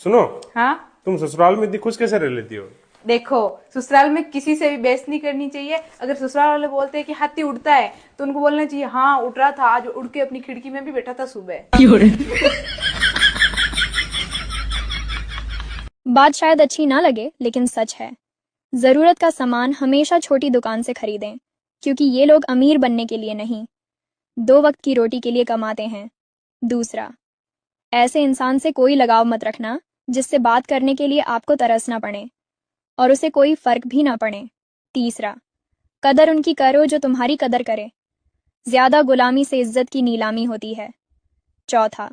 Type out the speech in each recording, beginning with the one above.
सुनो, हाँ। तुम ससुराल में इतनी खुश कैसे रह लेती हो? देखो, ससुराल में किसी से भी बहस नहीं करनी चाहिए। अगर ससुराल वाले बोलते हैं कि हाथी उड़ता है तो उनको बोलना चाहिए हाँ उड़ रहा था, आज उड़ के अपनी खिड़की में भी बैठा था सुबह। बात शायद अच्छी ना लगे लेकिन सच है। जरूरत का सामान हमेशा छोटी दुकान से खरीदें, क्योंकि ये लोग अमीर बनने के लिए नहीं, 2 वक्त की रोटी के लिए कमाते हैं। दूसरा, ऐसे इंसान से कोई लगाव मत रखना जिससे बात करने के लिए आपको तरसना पड़े और उसे कोई फर्क भी ना पड़े। तीसरा, कदर उनकी करो जो तुम्हारी कदर करे। ज्यादा गुलामी से इज्जत की नीलामी होती है। चौथा,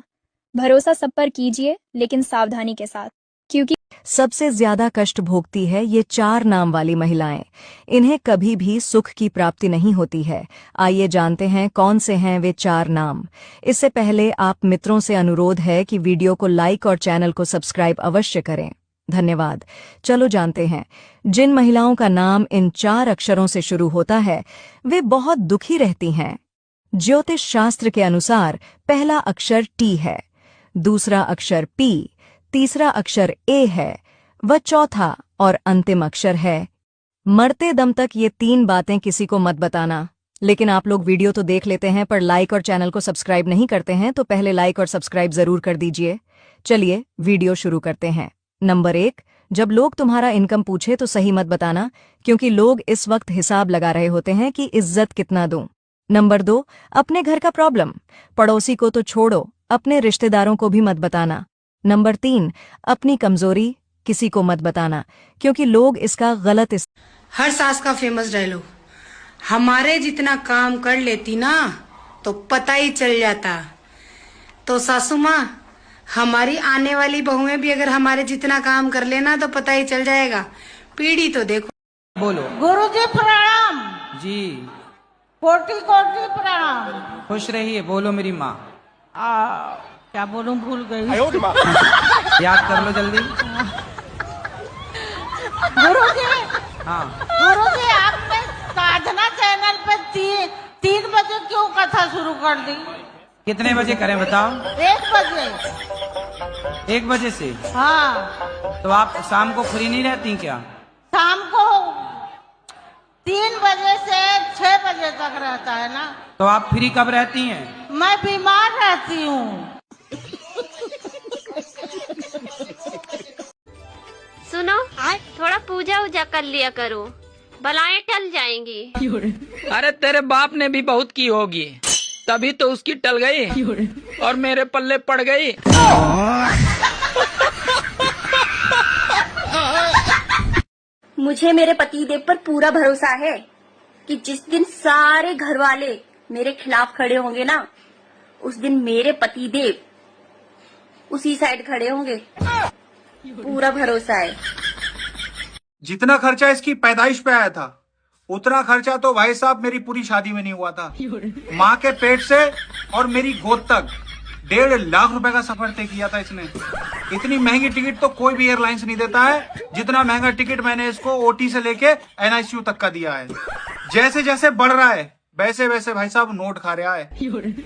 भरोसा सब पर कीजिए लेकिन सावधानी के साथ, क्योंकि सबसे ज्यादा कष्ट भोगती है ये 4 नाम वाली महिलाएं। इन्हें कभी भी सुख की प्राप्ति नहीं होती है। आइए जानते हैं कौन से हैं वे 4 नाम। इससे पहले आप मित्रों से अनुरोध है कि वीडियो को लाइक और चैनल को सब्सक्राइब अवश्य करें। धन्यवाद। चलो जानते हैं जिन महिलाओं का नाम इन 4 अक्षरों से शुरू होता है वे बहुत दुखी रहती हैं। ज्योतिष शास्त्र के अनुसार पहला अक्षर टी है, दूसरा अक्षर पी, तीसरा अक्षर ए है व चौथा और अंतिम अक्षर है। मरते दम तक ये 3 बातें किसी को मत बताना। लेकिन आप लोग वीडियो तो देख लेते हैं पर लाइक और चैनल को सब्सक्राइब नहीं करते हैं, तो पहले लाइक और सब्सक्राइब जरूर कर दीजिए। चलिए वीडियो शुरू करते हैं। नंबर 1, जब लोग तुम्हारा इनकम पूछे तो सही मत बताना, क्योंकि लोग इस वक्त हिसाब लगा रहे होते हैं कि इज्जत कितना दूं। नंबर 2, अपने घर का प्रॉब्लम पड़ोसी को तो छोड़ो, अपने रिश्तेदारों को भी मत बताना। नंबर 3, अपनी कमजोरी किसी को मत बताना, क्योंकि लोग इसका गलत हर सास का फेमस डायलॉग, हमारे जितना काम कर लेती ना तो पता ही चल जाता। तो सासू माँ, हमारी आने वाली बहुएं भी अगर हमारे जितना काम कर लेना तो पता ही चल जाएगा। पीढ़ी तो देखो। बोलो। गुरु जी प्रणाम जी। कोटि कोटि प्रणाम। खुश रहिए। बोलो मेरी माँ। क्या बोलूं, भूल गई। याद कर लो जल्दी। गुरु जी, हाँ गुरु जी, आपने साधना चैनल पे 3 बजे क्यों कथा शुरू कर दी? कितने बजे करें बताओ? 1 बजे। 1 बजे से? हाँ। तो आप शाम को फ्री नहीं रहती क्या? शाम को 3 बजे से 6 बजे तक रहता है ना। तो आप फ्री कब रहती हैं? मैं बीमार रहती हूँ। सुनो, थोड़ा पूजा उजा कर लिया करो, बलाएं टल जाएंगी। अरे तेरे बाप ने भी बहुत की होगी, तभी तो उसकी टल गई और मेरे पल्ले पड़ गई। मुझे मेरे पतिदेव पर पूरा भरोसा है कि जिस दिन सारे घर वाले मेरे खिलाफ खड़े होंगे ना, उस दिन मेरे पतिदेव उसी साइड खड़े होंगे। पूरा भरोसा है। जितना खर्चा इसकी पैदाइश पे आया था उतना खर्चा तो भाई साहब मेरी पूरी शादी में नहीं हुआ था। माँ के पेट से और मेरी गोद तक 1.5 लाख रुपए का सफर तय किया था इसने। इतनी महंगी टिकट तो कोई भी एयरलाइंस नहीं देता है जितना महंगा टिकट मैंने इसको ओटी से लेके एनआईसीयू तक का दिया है। जैसे जैसे बढ़ रहा है वैसे वैसे भाई साहब नोट खा रहा है।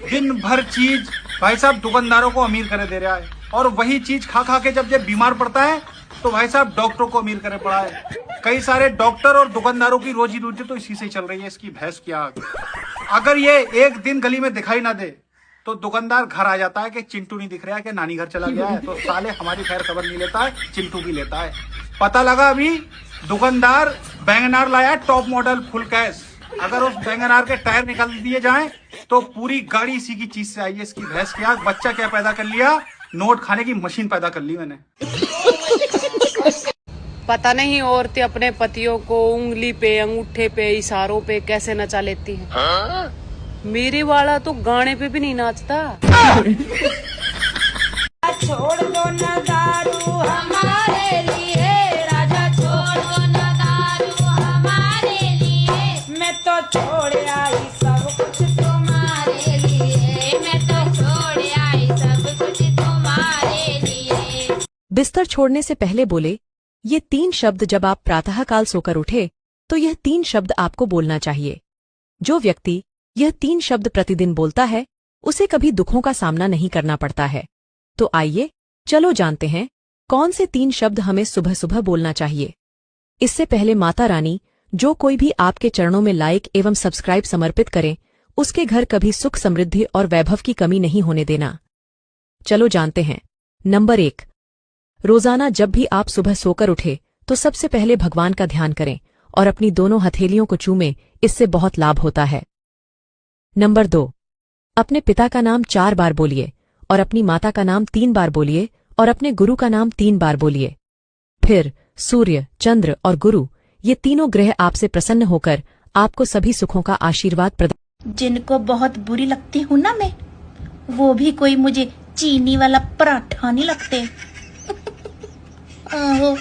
दिन भर चीज भाई साहब दुकानदारों को अमीर करे दे रहा है, और वही चीज खा खा के जब बीमार पड़ता है तो भाई साहब डॉक्टरों को अमीर करे पड़ा है। कई सारे डॉक्टर और दुकानदारों की रोजी रोटी तो इसी से चल रही है। इसकी भैंस की आग। अगर ये एक दिन गली में दिखाई ना दे तो दुकानदार घर आ जाता है कि चिंटू नहीं दिख रहा है, कि नानी घर चला गया है, तो साले हमारी खैर खबर नहीं लेता है, चिंटू भी लेता है। पता लगा अभी दुकानदार बैंगनार लाया टॉप मॉडल फुल कैश। अगर उस बैंगनार के टायर निकाल दिए जाएं तो पूरी गाड़ी इसी की चीज से आई है। इसकी भैंस की आग। बच्चा क्या पैदा कर लिया, नोट खाने की मशीन पैदा कर ली मैंने। पता नहीं औरतें अपने पतियों को उंगली पे, अंगूठे पे, इशारों पे कैसे नचा लेती हैं। मेरे वाला तो गाने पे भी नहीं नाचता। छोड़ दो न दारू हमारे लिए, राजा छोड़ दो न दारू हमारे लिए। मैं तो छोड़ आई सब कुछ तुम्हारे लिए, मैं तो छोड़ आई सब कुछ तुम्हारे लिए। बिस्तर छोड़ने से पहले बोले ये 3 शब्द जब आप प्रातःकाल सोकर उठे तो यह 3 शब्द आपको बोलना चाहिए। जो व्यक्ति यह 3 शब्द प्रतिदिन बोलता है उसे कभी दुखों का सामना नहीं करना पड़ता है। तो आइए चलो जानते हैं कौन से 3 शब्द हमें सुबह सुबह बोलना चाहिए? इससे पहले माता रानी, जो कोई भी आपके चरणों में लाइक एवं सब्सक्राइब समर्पित करें, उसके घर कभी सुख समृद्धि और वैभव की कमी नहीं होने देना। चलो जानते हैं। नंबर 1, रोजाना जब भी आप सुबह सोकर उठे तो सबसे पहले भगवान का ध्यान करें और अपनी दोनों हथेलियों को चूमें, इससे बहुत लाभ होता है। नंबर 2, अपने पिता का नाम 4 बार बोलिए और अपनी माता का नाम 3 बार बोलिए और अपने गुरु का नाम 3 बार बोलिए। फिर सूर्य, चंद्र और गुरु, ये तीनों ग्रह आपसे प्रसन्न होकर आपको सभी सुखों का आशीर्वाद प्रदान। जिनको बहुत बुरी लगती हूँ ना मैं, वो भी कोई मुझे चीनी वाला पराठा नहीं लगते। आहो।